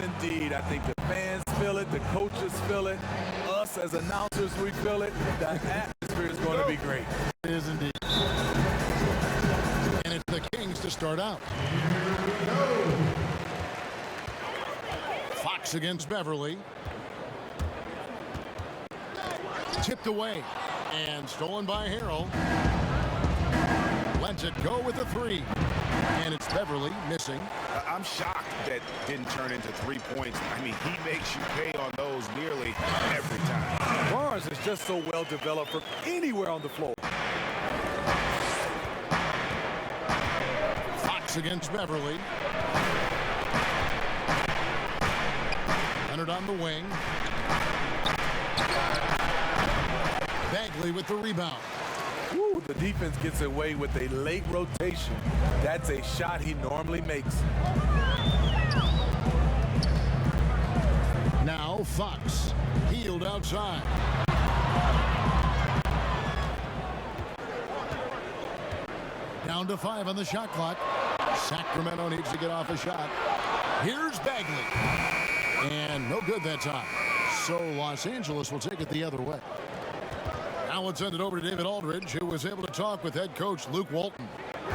indeed. I think the fans feel it, the coaches feel it, us as announcers, we feel it. The atmosphere is going to be great. It is indeed. And it's the Kings to start out. Fox against Beverly. Tipped away and stolen by Harrell. Lets it go with the three. And it's Beverly missing. I'm shocked that didn't turn into 3 points. I mean, he makes you pay on those nearly every time. Barnes is just so well developed from anywhere on the floor. Fox against Beverly. Leonard on the wing. Bagley with the rebound. Woo, the defense gets away with a late rotation. That's a shot he normally makes. Now Fox. Healed outside. Down to 5 on the shot clock. Sacramento needs to get off a shot. Here's Bagley. And no good that time. So Los Angeles will take it the other way. Now let's send it over to David Aldridge, who was able to talk with head coach Luke Walton.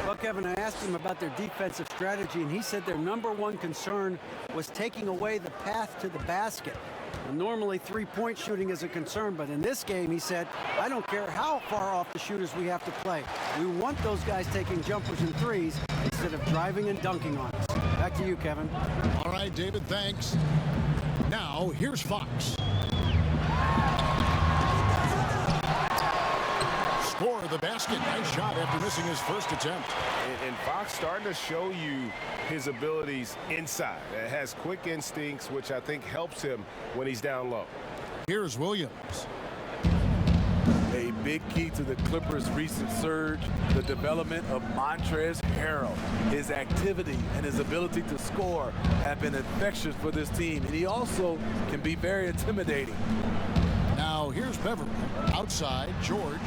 Well, Kevin, I asked him about their defensive strategy, and he said their #1 concern was taking away the path to the basket. Well, normally, three-point shooting is a concern, but in this game, he said, I don't care how far off the shooters we have to play. We want those guys taking jumpers and threes instead of driving and dunking on us. Back to you, Kevin. All right, David, thanks. Now, here's Fox. Score of the basket. Nice shot after missing his first attempt. And Fox starting to show you his abilities inside. Has quick instincts, which I think helps him when he's down low. Here's Williams. A big key to the Clippers' recent surge, the development of Montrezl Harrell. His activity and his ability to score have been infectious for this team, and he also can be very intimidating. Now here's Beverly. Outside, George.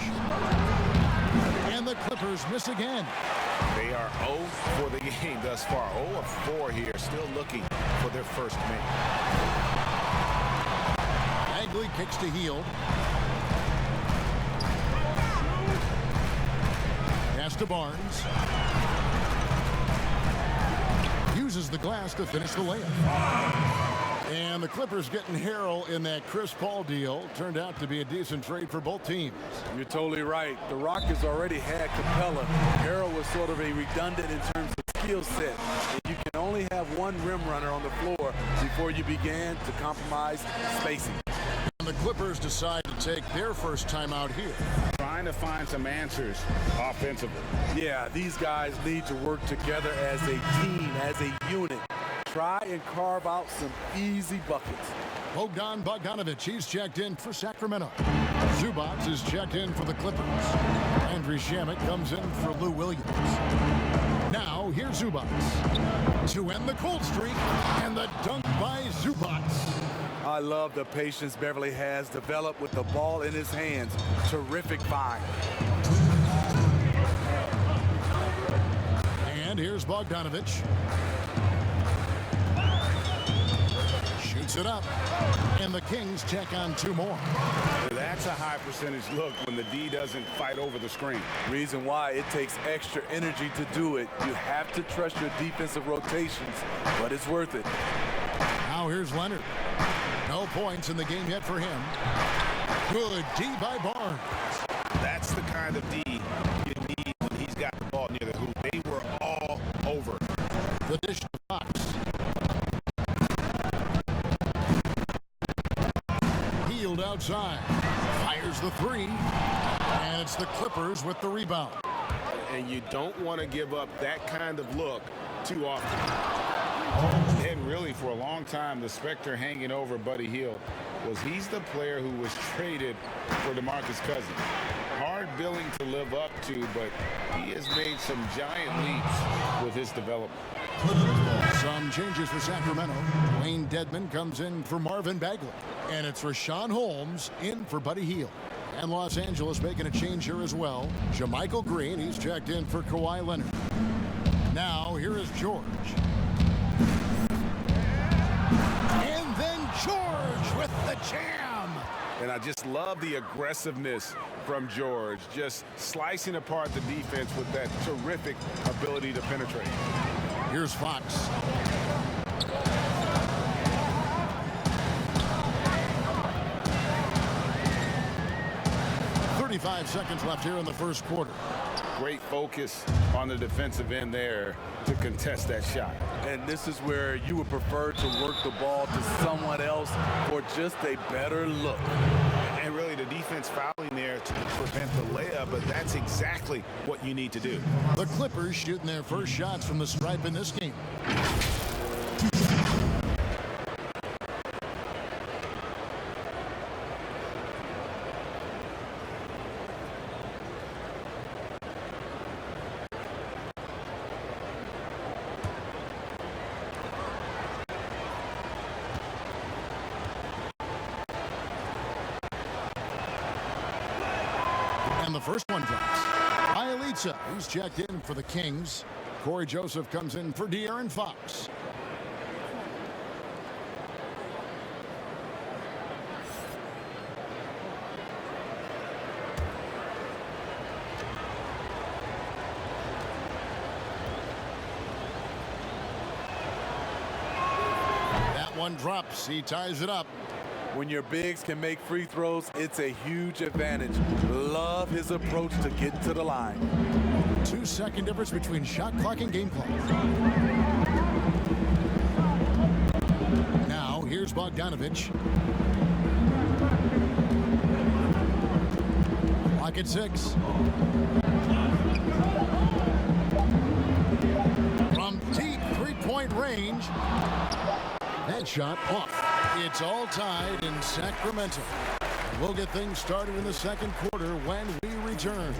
And the Clippers miss again. They are 0 for the game thus far. 0 of 4 here, still looking for their first make. Bagley kicks to Hield. Pass to Barnes. Uses the glass to finish the layup. And the Clippers getting Harrell in that Chris Paul deal. Turned out to be a decent trade for both teams. You're totally right. The Rockets already had Capella. Harrell was sort of a redundant in terms of skill set. And you can only have one rim runner on the floor before you began to compromise spacing. And the Clippers decide to take their first time out here. Trying to find some answers offensively. Yeah, these guys need to work together as a team, as a unit. Try and carve out some easy buckets. Bogdan Bogdanovic, he's checked in for Sacramento. Zubac is checked in for the Clippers. Andriy Shamet comes in for Lou Williams. Now, here's Zubac to end the cold streak, and the dunk by Zubac. I love the patience Beverly has developed with the ball in his hands. Terrific find. And here's Bogdanovic. Shoots it up. And the Kings check on 2 more. That's a high percentage look when the D doesn't fight over the screen. Reason why it takes extra energy to do it. You have to trust your defensive rotations, but it's worth it. Now here's Leonard. No points in the game yet for him. Good D by Barnes. That's the kind of D you need when he's got the ball near the hoop. They were all over. The dish to Fox. Healed outside. Fires the 3. And it's the Clippers with the rebound. And you don't want to give up that kind of look too often. And really, for a long time, the specter hanging over Buddy Hield was he's the player who was traded for DeMarcus Cousins. Hard billing to live up to, but he has made some giant leaps with his development. Some changes for Sacramento. Wayne Dedman comes in for Marvin Bagley. And it's Rashawn Holmes in for Buddy Hield. And Los Angeles making a change here as well. JaMychal Green, he's checked in for Kawhi Leonard. Now, here is George. And I just love the aggressiveness from George, just slicing apart the defense with that terrific ability to penetrate. Here's Fox. Five seconds left here in the first quarter. Great focus on the defensive end there to contest that shot. And this is where you would prefer to work the ball to someone else for just a better look. And really the defense fouling there to prevent the layup, but that's exactly what you need to do. The Clippers shooting their first shots from the stripe in this game. And the first one drops. Bielitsa, who's checked in for the Kings. Corey Joseph comes in for De'Aaron Fox. That one drops. He ties it up. When your bigs can make free throws, it's a huge advantage. Love his approach to getting to the line. 2-second difference between shot clock and game clock. Now, here's Bogdanovich. Clock at 6. From deep three-point range. That shot off. It's all tied in Sacramento. We'll get things started in the second quarter when we return.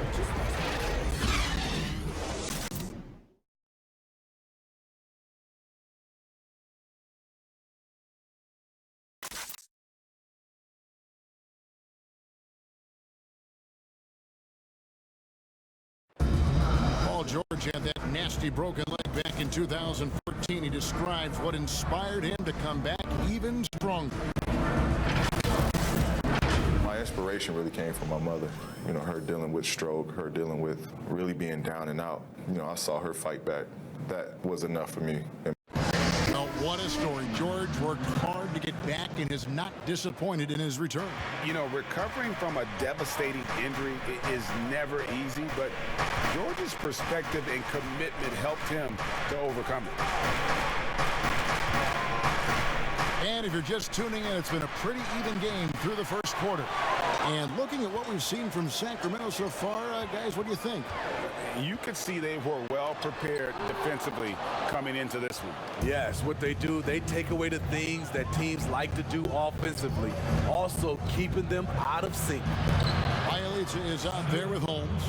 Paul George had that nasty broken leg back in 2014. He describes what inspired him to come back even stronger. My inspiration really came from my mother. You know, her dealing with stroke, her dealing with really being down and out. You know, I saw her fight back. That was enough for me. Well, what a story. George worked hard to get back and is not disappointed in his return. You know, recovering from a devastating injury is never easy, but George's perspective and commitment helped him to overcome it. And if you're just tuning in, it's been a pretty even game through the first quarter. And looking at what we've seen from Sacramento so far, guys, what do you think? You could see they were well prepared defensively coming into this one. Yes, what they do, they take away the things that teams like to do offensively, also keeping them out of sync. Bielitsa is out there with Holmes.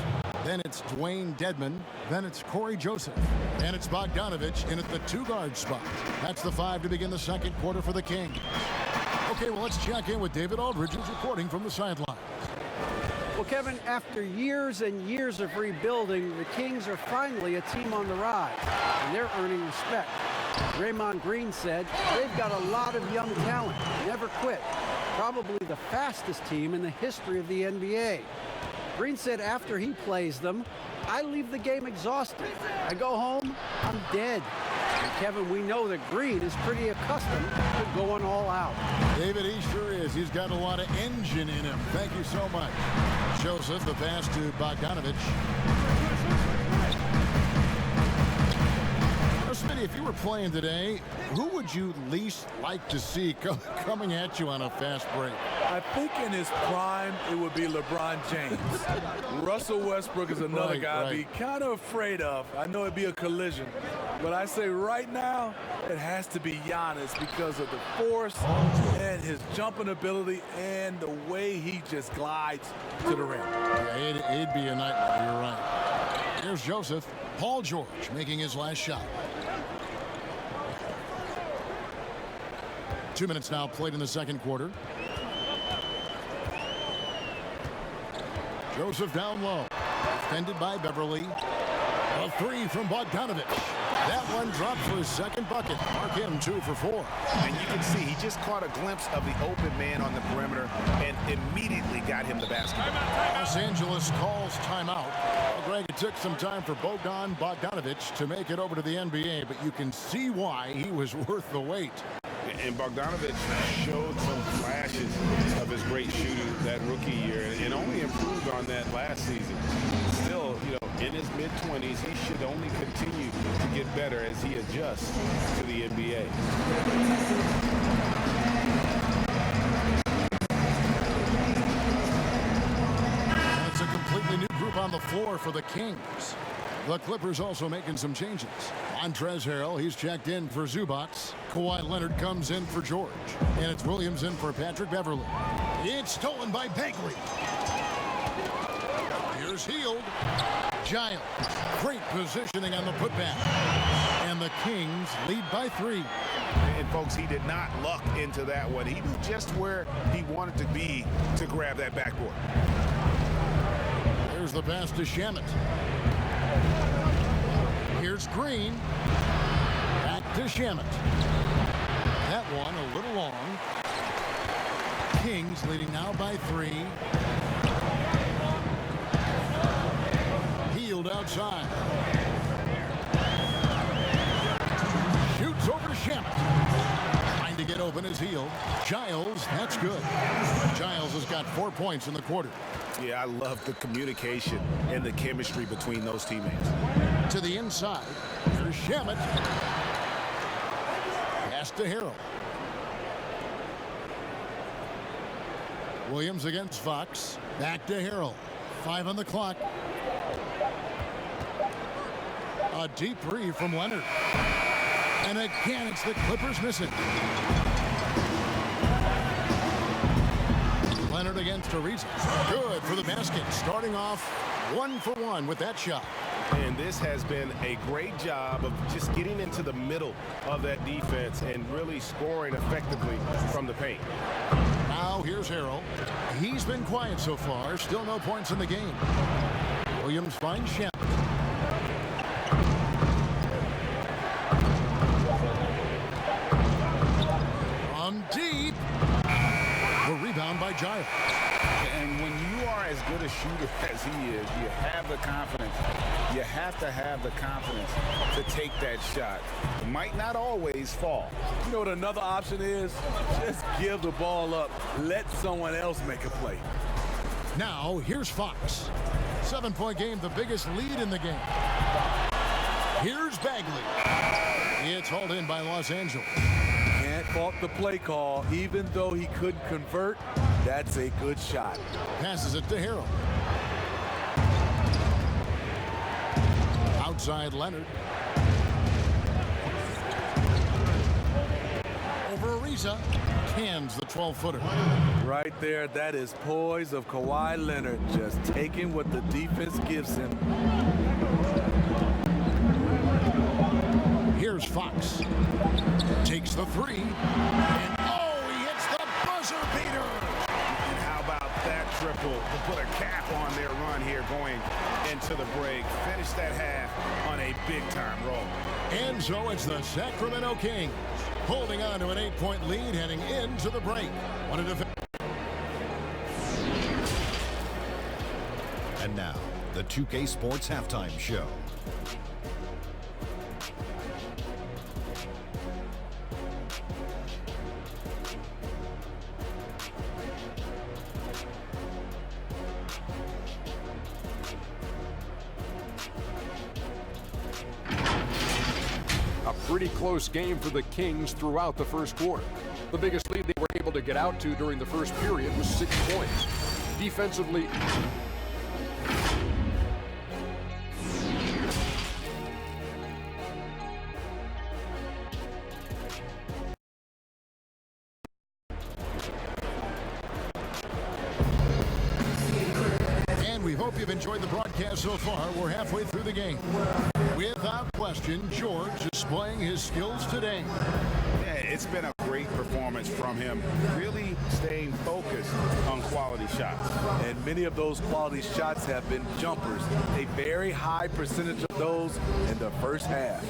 Then it's Dwayne Dedman. Then it's Corey Joseph. And it's Bogdanovich in at the two-guard spot. That's the 5 to begin the second quarter for the Kings. Okay, well, let's check in with David Aldridge, who's reporting from the sideline. Well, Kevin, after years and years of rebuilding, the Kings are finally a team on the rise, and they're earning respect. Draymond Green said they've got a lot of young talent, never quit. Probably the fastest team in the history of the NBA. Green said after he plays them, I leave the game exhausted. I go home, I'm dead. And Kevin, we know that Green is pretty accustomed to going all out. David, he sure is. He's got a lot of engine in him. Thank you so much. Joseph, the pass to Bogdanovich. Smitty, if you were playing today, who would you least like to see coming at you on a fast break? I think in his prime, it would be LeBron James. Russell Westbrook is another guy I'd be kind of afraid of. I know it'd be a collision. But I say right now, it has to be Giannis because of the force and his jumping ability and the way he just glides to the rim. Yeah, it'd be a nightmare. You're right. Here's Joseph. Paul George making his last shot. 2 minutes now played in the second quarter. Joseph down low. Defended by Beverly. A three from Bogdanovich. That one dropped for his second bucket. Mark him 2 for 4. And you can see he just caught a glimpse of the open man on the perimeter and immediately got him the basketball. Los Angeles calls timeout. Well, Greg, it took some time for Bogdanovich to make it over to the NBA, but you can see why he was worth the wait. And Bogdanovich showed some flashes of his great shooting that rookie year and only improved on that last season. Still, in his mid-20s, he should only continue to get better as he adjusts to the NBA. And it's a completely new group on the floor for the Kings. The Clippers also making some changes. Montrezl Harrell, he's checked in for Zubac. Kawhi Leonard comes in for George. And it's Williams in for Patrick Beverley. It's stolen by Bagley. Here's Hield. Giles. Great positioning on the putback. And the Kings lead by 3. And folks, he did not luck into that one. He knew just where he wanted to be to grab that backboard. Here's the pass to Shamet. Here's Green. Back to Shamet. That one a little long. Kings leading now by 3. Hield outside. Shoots over to Shamet. Trying to get open is Hield. Giles, that's good. Giles has got 4 points in the quarter. Yeah, I love the communication and the chemistry between those teammates. To the inside. Here's Shamet. Pass to Harrell. Williams against Fox. Back to Harrell. 5 on the clock. A deep three from Leonard. And again, it's the Clippers missing. Leonard against Ariza. Good for the basket. Starting off 1 for 1 with that shot. And this has been a great job of just getting into the middle of that defense and really scoring effectively from the paint. Now here's Harrell. He's been quiet so far. Still no points in the game. Williams finds Shamet. From deep. The rebound by Giles. And when you are as good a shooter as he is, you have the confidence. You have to have the confidence to take that shot. It might not always fall. You know what another option is? Just give the ball up. Let someone else make a play. Now, here's Fox. 7-point game, the biggest lead in the game. Here's Bagley. It's hauled in by Los Angeles. Can't fault the play call. Even though he couldn't convert, that's a good shot. Passes it to Harrell. Outside Leonard. Over Ariza. Cans the 12-footer. Right there, that is poise of Kawhi Leonard, just taking what the defense gives him. Here's Fox. Takes the 3. And oh, he hits the buzzer beater. And how about that triple to put a cap on their run here going into the break. Finish that half on a big-time roll. And so it's the Sacramento Kings holding on to an 8-point lead heading into the break. What a defense. And now, the 2K Sports Halftime Show. Pretty close game for the Kings throughout the first quarter. The biggest lead they were able to get out to during the first period was 6 points. Defensively, and we hope you've enjoyed the broadcast so far. We're halfway through the game. Without question, George displaying his skills today. Yeah, it's been a great performance from him, really staying focused on quality shots. And many of those quality shots have been jumpers. A very high percentage of those in the first half.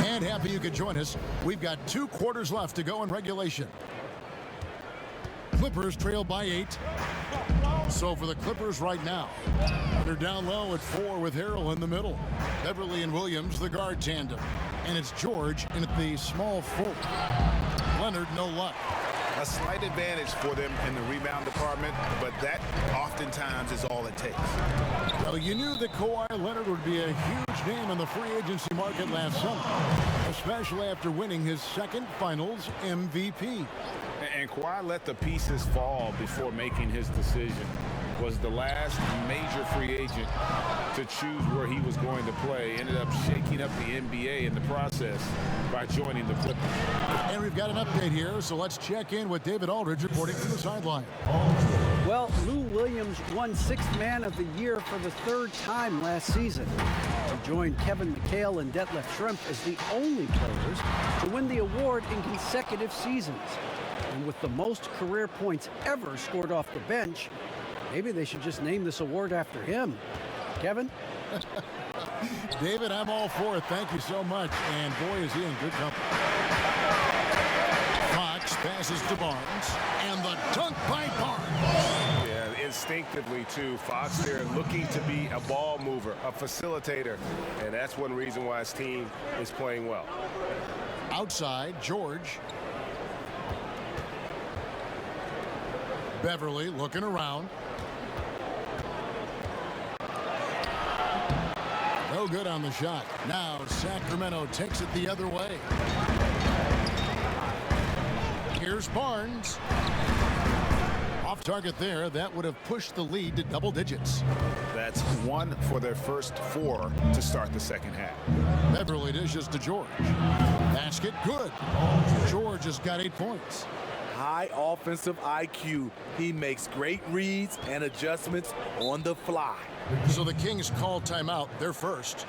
And happy you could join us. We've got 2 quarters left to go in regulation. Clippers trail by 8. So for the Clippers right now, they're down low at 4 with Harrell in the middle. Beverly and Williams, the guard tandem. And it's George in at the small forward. Leonard, no luck. A slight advantage for them in the rebound department, but that oftentimes is all it takes. Well, you knew that Kawhi Leonard would be a huge name in the free agency market last summer, especially after winning his 2nd Finals MVP. And Kawhi let the pieces fall before making his decision. Was the last major free agent to choose where he was going to play. Ended up shaking up the NBA in the process by joining the Clippers. And we've got an update here, so let's check in with David Aldridge reporting from the sideline. Well, Lou Williams won 6th Man of the Year for the 3rd time last season. He joined Kevin McHale and Detlef Schrempf as the only players to win the award in consecutive seasons. And with the most career points ever scored off the bench, maybe they should just name this award after him. Kevin? David, I'm all for it. Thank you so much. And boy, is he in good company. Fox passes to Barnes. And the dunk by Barnes. Yeah, instinctively, too. Fox there looking to be a ball mover, a facilitator. And that's one reason why his team is playing well. Outside, George. Beverly looking around. No good on the shot. Now Sacramento takes it the other way. Here's Barnes. Off target there. That would have pushed the lead to double digits. That's 1 for their first 4 to start the second half. Beverly dishes to George. Basket good. George has got 8 points. High offensive IQ. He makes great reads and adjustments on the fly. So the Kings call timeout. They're first.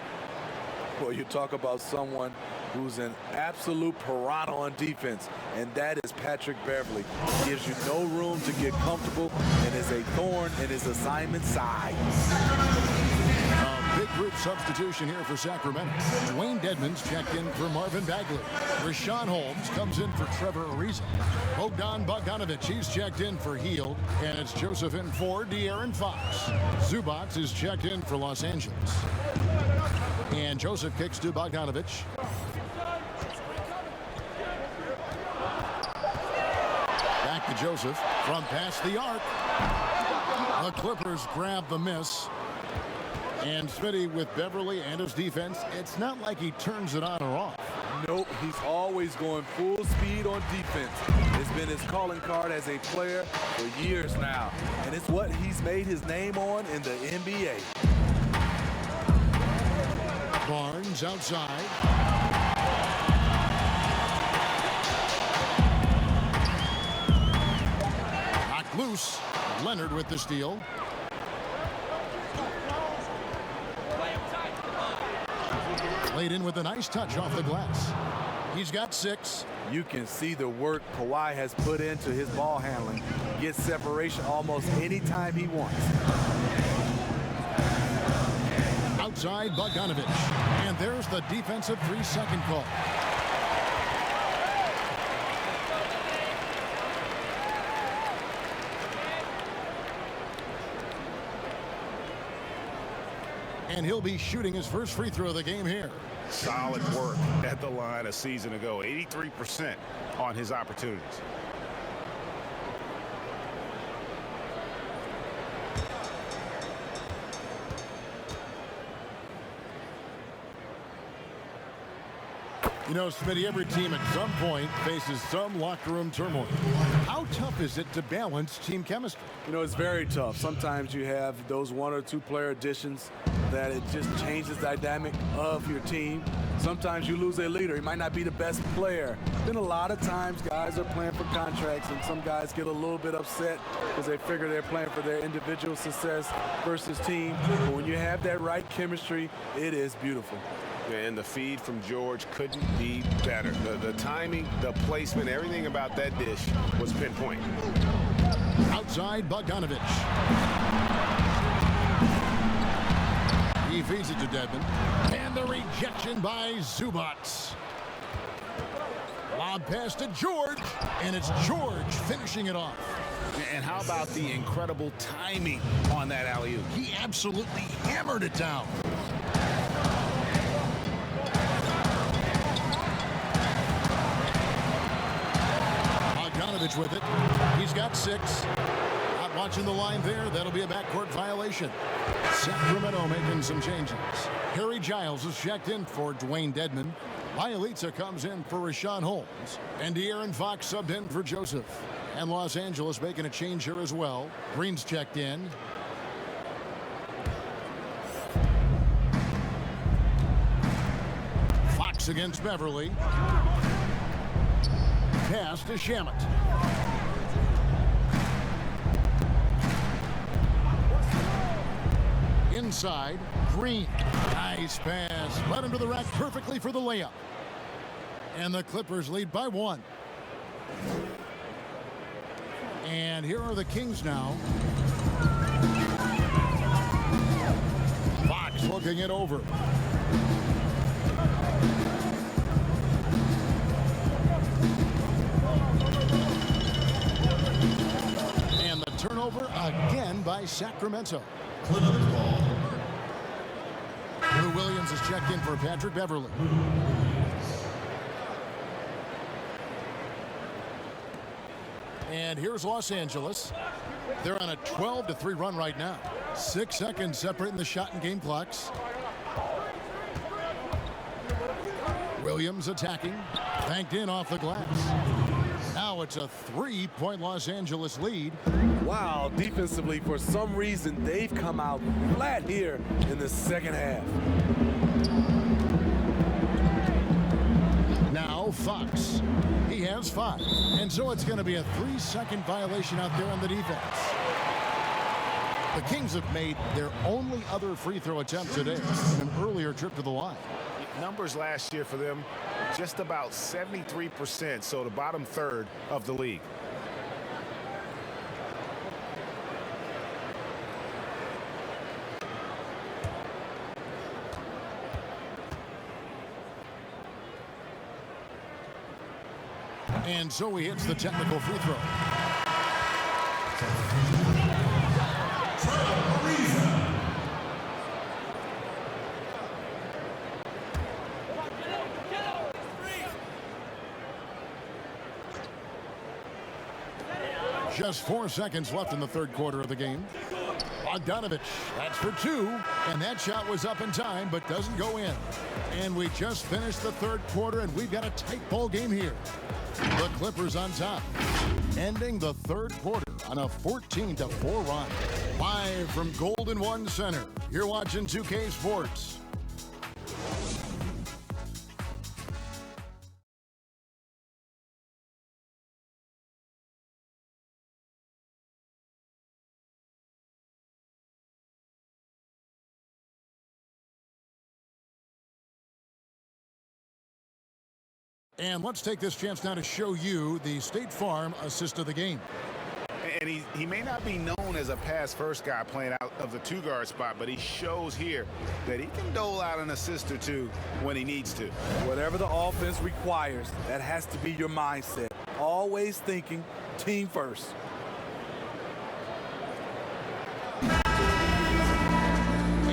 Well, you talk about someone who's an absolute piranha on defense, and that is Patrick Beverly. Gives you no room to get comfortable and is a thorn in his assignment side. Big group substitution here for Sacramento. Dwayne Dedmon's checked in for Marvin Bagley. Rashawn Holmes comes in for Trevor Ariza. Bogdan Bogdanovic, he's checked in for Hield. And it's Joseph in for De'Aaron Fox. Zubac is checked in for Los Angeles. And Joseph kicks to Bogdanovic. Back to Joseph from past the arc. The Clippers grab the miss. And Smitty with Beverly and his defense, it's not like he turns it on or off. Nope, he's always going full speed on defense. It's been his calling card as a player for years now. And it's what he's made his name on in the NBA. Barnes outside. Knocked loose. Leonard with the steal. Played in with a nice touch off the glass. He's got 6. You can see the work Kawhi has put into his ball handling. Gets separation almost any time he wants. Outside Bogdanovic. And there's the defensive 3-second call. And he'll be shooting his first free throw of the game here. Solid work at the line a season ago. 83% on his opportunities. You know, Smitty, every team at some point faces some locker room turmoil. How tough is it to balance team chemistry? You know, it's very tough. Sometimes you have those 1 or 2 player additions that it just changes the dynamic of your team. Sometimes you lose a leader. He might not be the best player. Then a lot of times guys are playing for contracts, and some guys get a little bit upset because they figure they're playing for their individual success versus team. But when you have that right chemistry, it is beautiful. And the feed from George couldn't be better. The timing, the placement, everything about that dish was pinpoint. Outside, Bogdanovich. He feeds it to Dedmon. And the rejection by Zubac. Lob pass to George. And it's George finishing it off. And how about the incredible timing on that alley-oop? He absolutely hammered it down. Bogdanovich with it. He's got 6. Not watching the line there. That'll be a backcourt violation. Sacramento making some changes. Harry Giles is checked in for Dwayne Dedmon. Bielitsa comes in for Rashawn Holmes. And De'Aaron Fox subbed in for Joseph. And Los Angeles making a change here as well. Green's checked in. Fox against Beverly. Pass to Shamet. Inside, Green. Nice pass. Led him to the rack perfectly for the layup. And the Clippers lead by 1. And here are the Kings now. Fox looking it over. And the turnover again by Sacramento. Lou Williams is checked in for Patrick Beverly. And here's Los Angeles. They're on a 12-3 run right now. 6 seconds separating the shot and game clocks. Williams attacking. Banked in off the glass. Now it's a 3-point Los Angeles lead. Wow, defensively, for some reason, they've come out flat here in the second half. Now Fox. He has 5. And so it's going to be a 3-second violation out there on the defense. The Kings have made their only other free throw attempt today in an earlier trip to the line. Numbers last year for them, just about 73%, so the bottom third of the league. And so he hits the technical free throw. Just 4 seconds left in the third quarter of the game. Bogdanovich, that's for 2, and that shot was up in time, but doesn't go in. And we just finished the third quarter, and we've got a tight ball game here. The Clippers on top, ending the third quarter on a 14-4 run. Live from Golden One Center, you're watching 2K Sports. And let's take this chance now to show you the State Farm assist of the game. And he may not be known as a pass-first guy playing out of the 2-guard spot, but he shows here that he can dole out an assist or 2 when he needs to. Whatever the offense requires, that has to be your mindset. Always thinking team first.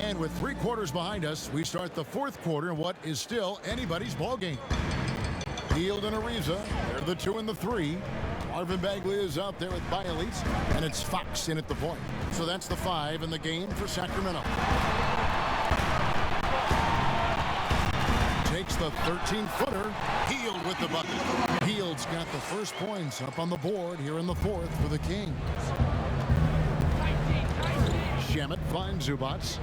And with 3 quarters behind us, we start the fourth quarter in what is still anybody's ball game. Hield and Ariza, they're the 2 and the 3. Marvin Bagley is out there with Bielitsa, and it's Fox in at the point. So that's the 5 in the game for Sacramento. Takes the 13-footer. Hield with the bucket. Hield's got the first points up on the board here in the fourth for the Kings. Shamet finds Zubac.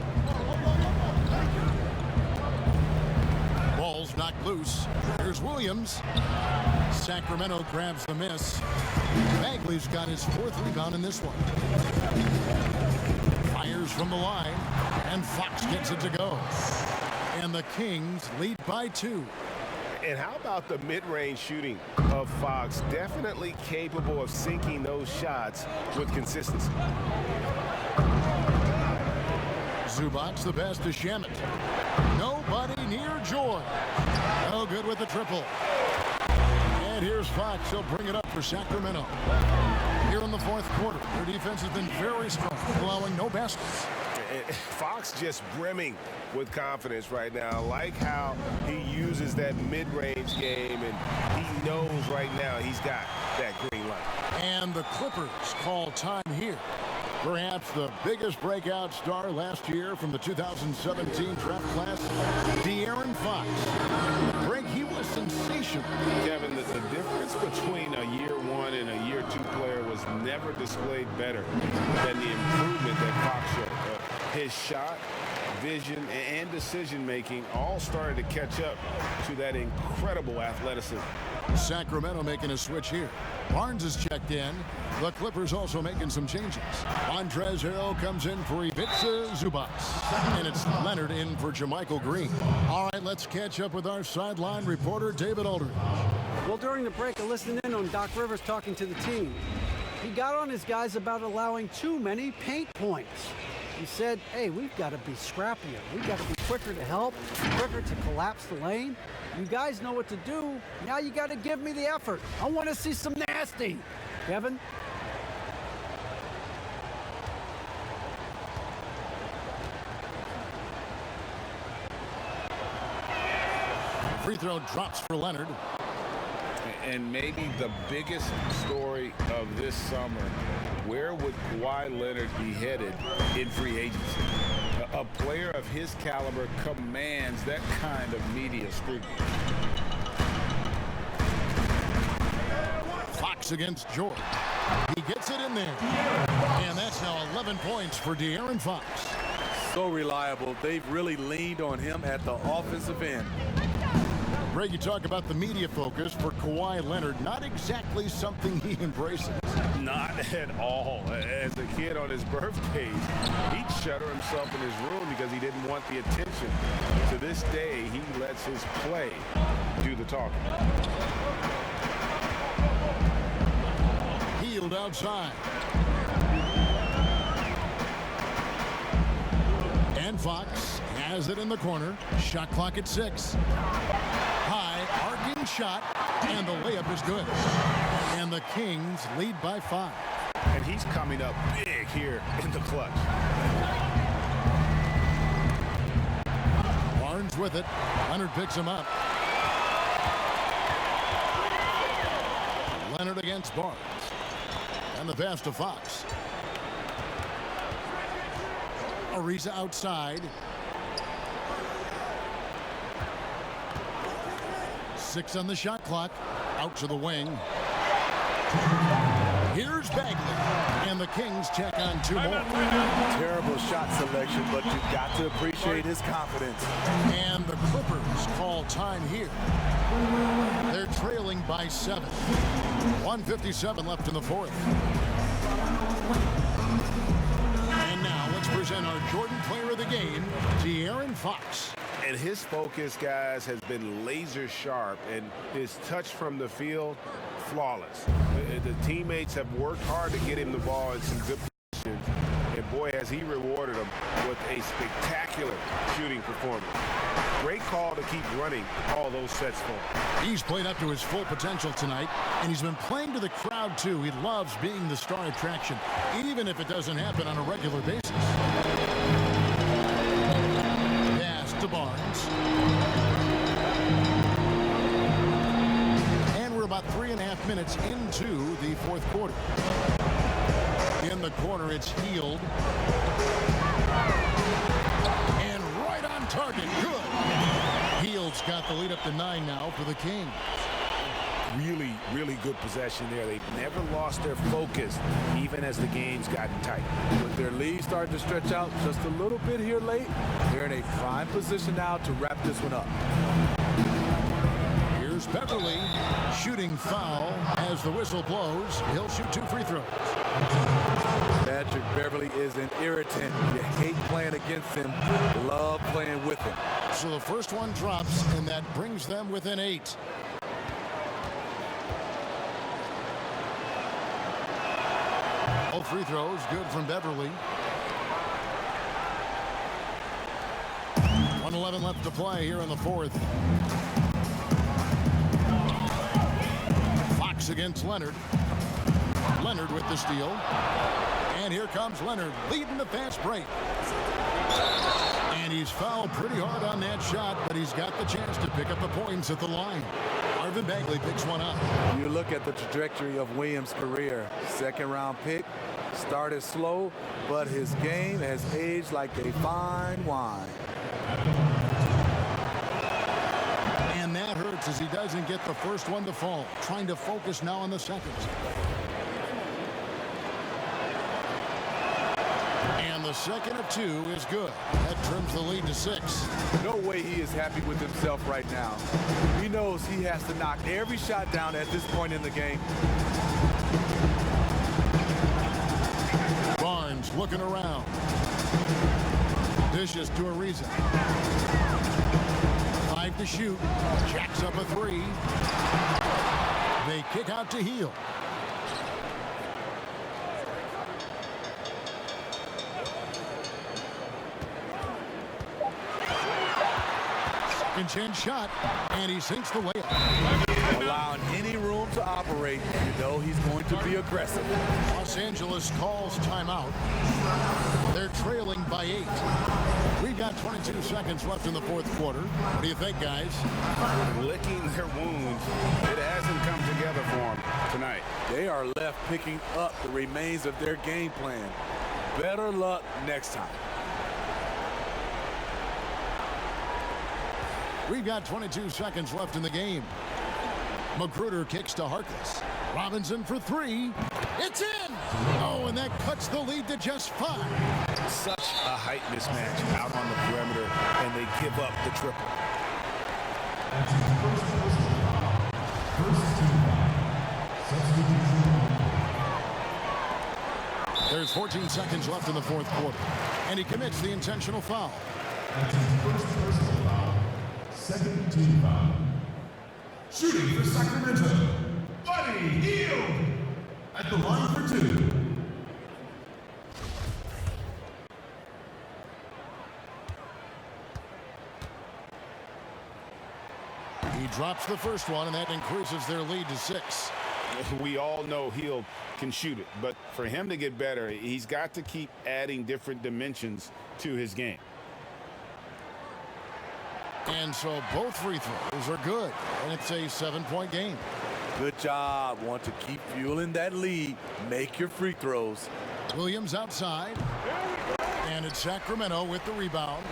Ball's knocked loose. Here's Williams. Sacramento grabs the miss. Bagley's got his 4th rebound in this one. Fires from the line, and Fox gets it to go. And the Kings lead by 2. And how about the mid-range shooting of Fox? Definitely capable of sinking those shots with consistency. Zubac the pass to Shamet. Nobody near George. No good with the triple. And here's Fox. He'll bring it up for Sacramento. Here in the fourth quarter, their defense has been very strong, allowing no baskets. Fox just brimming with confidence right now. I like how he uses that mid-range game, and he knows right now he's got that green light. And the Clippers call time here. Perhaps the biggest breakout star last year from the 2017 draft class, De'Aaron Fox. Greg, he was sensational. Kevin, the difference between a year one and a year two player was never displayed better than the improvement that Fox showed. His shot, vision, and decision-making all started to catch up to that incredible athleticism. Sacramento making a switch here. Barnes is checked in. The Clippers also making some changes. Montrezl Harrell comes in for Ivica Zubac. And it's Leonard in for Jermichael Green. All right, let's catch up with our sideline reporter, David Aldridge. Well, during the break, I listened in on Doc Rivers talking to the team. He got on his guys about allowing too many paint points. He said, hey, we've got to be scrappier. We've got to be quicker to help, quicker to collapse the lane. You guys know what to do. Now you got to give me the effort. I want to see some nasty. Kevin? Free throw drops for Leonard. And maybe the biggest story of this summer, where would Kawhi Leonard be headed in free agency? A player of his caliber commands that kind of media scrutiny. Fox against George. He gets it in there. And that's now 11 points for De'Aaron Fox. So reliable. They've really leaned on him at the offensive end. Greg, you talk about the media focus for Kawhi Leonard. Not exactly something he embraces. Not at all. As a kid on his birthday, he'd shutter himself in his room because he didn't want the attention. To this day, he lets his play do the talking. Healed outside. And Fox has it in the corner. Shot clock at 6. High, arcing shot, and the layup is good. And the Kings lead by 5. And he's coming up big here in the clutch. Barnes with it. Leonard picks him up. Leonard against Barnes. And the pass to Fox. Ariza outside. 6 on the shot clock. Out to the wing. Here's Bagley. And the Kings check on 2 more. Terrible shot selection, but you've got to appreciate his confidence. And the Clippers call time here. They're trailing by 7. 1:57 left in the fourth. And now let's present our Jordan Player of the Game, De'Aaron Fox. And his focus, guys, has been laser sharp, and his touch from the field, flawless. The teammates have worked hard to get him the ball in some good positions, and boy, has he rewarded them with a spectacular shooting performance. Great call to keep running all those sets for him. He's played up to his full potential tonight, and he's been playing to the crowd, too. He loves being the star attraction, even if it doesn't happen on a regular basis. To Barnes. And we're about 3.5 minutes into the fourth quarter. In the corner, it's Healed. And right on target. Good. Heald's got the lead up to 9 now for the Kings. Really, really good possession there. They've never lost their focus, even as the game's gotten tight. With their lead starting to stretch out just a little bit here late, they're in a prime position now to wrap this one up. Here's Beverly, shooting foul as the whistle blows. He'll shoot 2 free throws. Patrick Beverly is an irritant. You hate playing against him, love playing with him. So the first one drops, and that brings them within 8. All free throws good from Beverly. 1:11 left to play here in the fourth. Fox against Leonard. Leonard with the steal. And here comes Leonard leading the fast break. And he's fouled pretty hard on that shot, but he's got the chance to pick up the points at the line. Marvin Bagley picks one up. You look at the trajectory of Williams' career. Second-round pick, started slow, but his game has aged like a fine wine. And that hurts as he doesn't get the first one to fall. Trying to focus now on the second. And the second of 2 is good. That trims the lead to 6. No way he is happy with himself right now. He knows he has to knock every shot down at this point in the game. Barnes looking around. Dishes to Ariza. 5 to shoot. Jacks up a 3. They kick out to Heel. Second chance shot, and he sinks the layup. Allowing any room to operate, you know he's going to be aggressive. Los Angeles calls timeout. They're trailing by 8. We've got 22 seconds left in the fourth quarter. What do you think, guys? Licking their wounds. It hasn't come together for them tonight. They are left picking up the remains of their game plan. Better luck next time. We've got 22 seconds left in the game. Magruder kicks to Harkless. Robinson for 3. It's in! Oh, and that cuts the lead to just 5. Such a height mismatch out on the perimeter, and they give up the triple. There's 14 seconds left in the fourth quarter, and he commits the intentional foul. Second team foul. Shooting for Sacramento, Buddy Hield at the line for 2. He drops the first one, and that increases their lead to 6. We all know Hield can shoot it, but for him to get better, he's got to keep adding different dimensions to his game. And so both free throws are good, and it's a 7-point game. Good job. Want to keep fueling that lead. Make your free throws. Williams outside, and it's Sacramento with the rebound.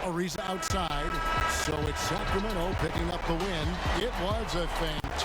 Ariza outside, so it's Sacramento picking up the win. It was a fantastic